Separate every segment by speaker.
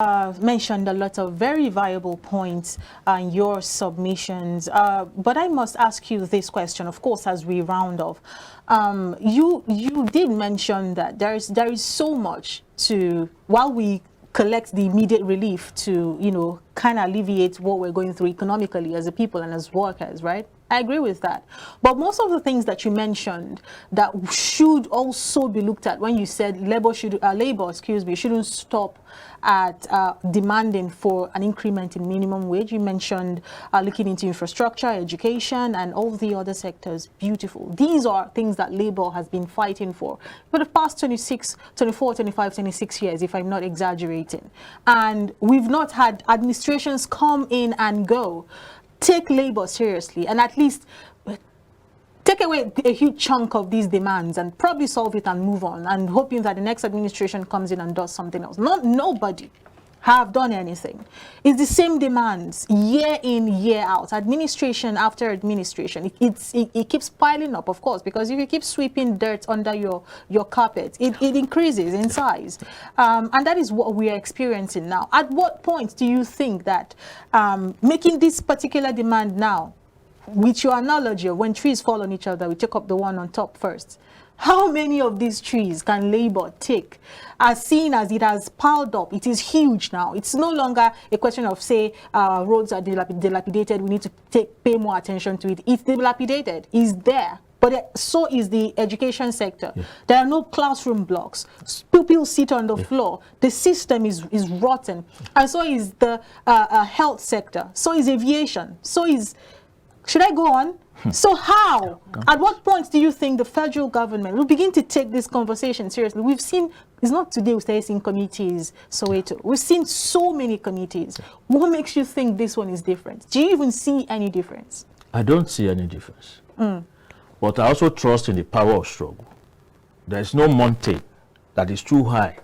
Speaker 1: mentioned a lot of very viable points in your submissions, but I must ask you this question, of course, as we round off. You did mention that there is so much to, while we collect the immediate relief to, you know, kind of alleviate what we're going through economically as a people and as workers, right? I agree with that. But most of the things that you mentioned that should also be looked at when you said labor shouldn't stop at demanding for an increment in minimum wage. You mentioned looking into infrastructure, education, and all the other sectors. Beautiful. These are things that labor has been fighting for the past 24, 25, 26 years, if I'm not exaggerating. And we've not had administrations come in and go. Take labor seriously and at least take away a huge chunk of these demands and probably solve it and move on, and hoping that the next administration comes in and does something else. Nobody have done anything. It's the same demands year in, year out, administration after administration. It keeps piling up, of course, because if you keep sweeping dirt under your carpet, it increases in size. And that is what we are experiencing now. At what point do you think that making this particular demand now, with your analogy of when trees fall on each other, we take up the one on top first, how many of these trees can labor take? As seen as it has piled up, it is huge now. It's no longer a question of, say, roads are dilapidated, we need to pay more attention to it. It's dilapidated, it's there. But so is the education sector. Yeah. There are no classroom blocks. People sit on the floor. The system is rotten. And so is the health sector. So is aviation. So is... Should I go on? So how? At what point do you think the federal government will begin to take this conversation seriously? We've seen, it's not today we started seeing committees, Soweto. We've seen so many committees. What makes you think this one is different? Do you even see any difference?
Speaker 2: I don't see any difference. But I also trust in the power of struggle. There is no mountain that is too high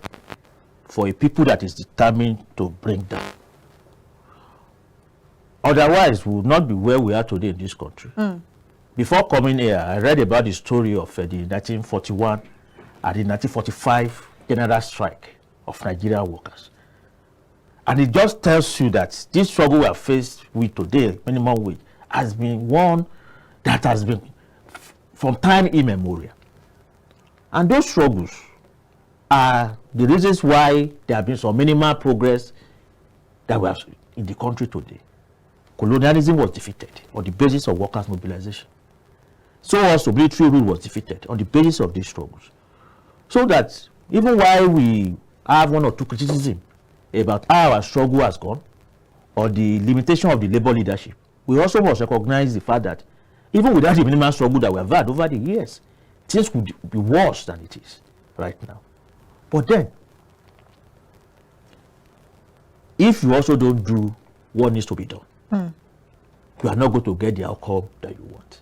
Speaker 2: for a people that is determined to bring down. Otherwise, we would not be where we are today in this country. Before coming here, I read about the story of the 1941 and the 1945 general strike of Nigerian workers. And it just tells you that this struggle we are faced with today, minimum wage, has been one that has been from time immemorial. And those struggles are the reasons why there have been some minimal progress that we have in the country today. Colonialism was defeated on the basis of workers' mobilization. So also military rule was defeated on the basis of these struggles. So that even while we have one or two criticisms about how our struggle has gone, or the limitation of the labor leadership, we also must recognize the fact that even without the minimal struggle that we have had over the years, things could be worse than it is right now. But then, if you also don't do what needs to be done, you are not going to get the outcome that you want.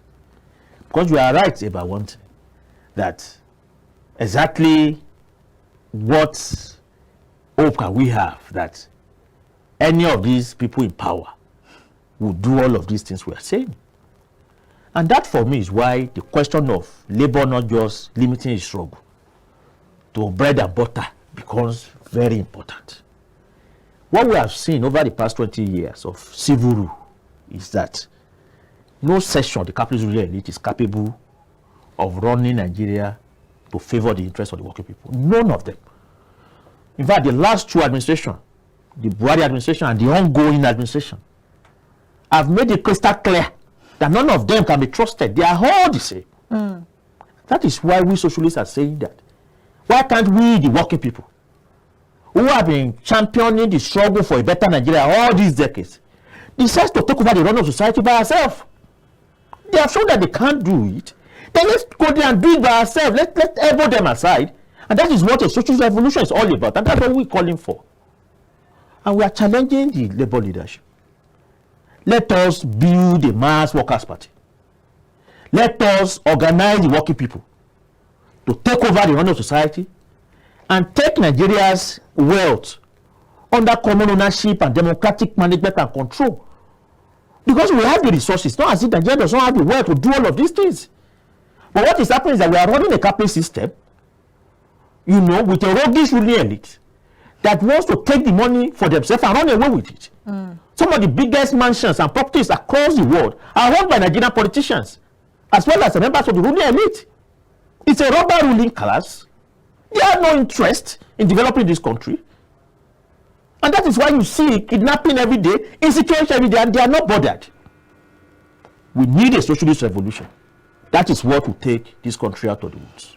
Speaker 2: Because you are right about one thing, that exactly what hope can we have that any of these people in power will do all of these things we are saying. And that for me is why the question of labor not just limiting its struggle to bread and butter becomes very important. What we have seen over the past 20 years of civil rule is that no section of the capitalist ruling elite is capable of running Nigeria to favor the interests of the working people. None of them. In fact, the last two administrations, the Buhari administration and the ongoing administration, have made it crystal clear that none of them can be trusted. They are all the same. That is why we socialists are saying that. Why can't we, the working people, who have been championing the struggle for a better Nigeria all these decades, decide to take over the run of society by ourselves? They have shown that they can't do it. Then let's go there and do it by ourselves. Let's elbow them aside. And that is what a social revolution is all about. And that's what we're calling for. And we are challenging the labor leadership. Let us build a mass workers' party. Let us organize the working people to take over the run of society and take Nigeria's wealth under common ownership and democratic management and control. Because we have the resources, not as if Nigeria does not have the wealth to do all of these things. But what is happening is that we are running a capitalist system, you know, with a roguish ruling elite that wants to take the money for themselves and run away with it. Some of the biggest mansions and properties across the world are owned by Nigerian politicians, as well as the members of the ruling elite. It's a robber ruling class. They have no interest in developing this country. And that is why you see kidnapping every day, insecurity every day, and they are not bothered. We need a socialist revolution. That is what will take this country out of the woods.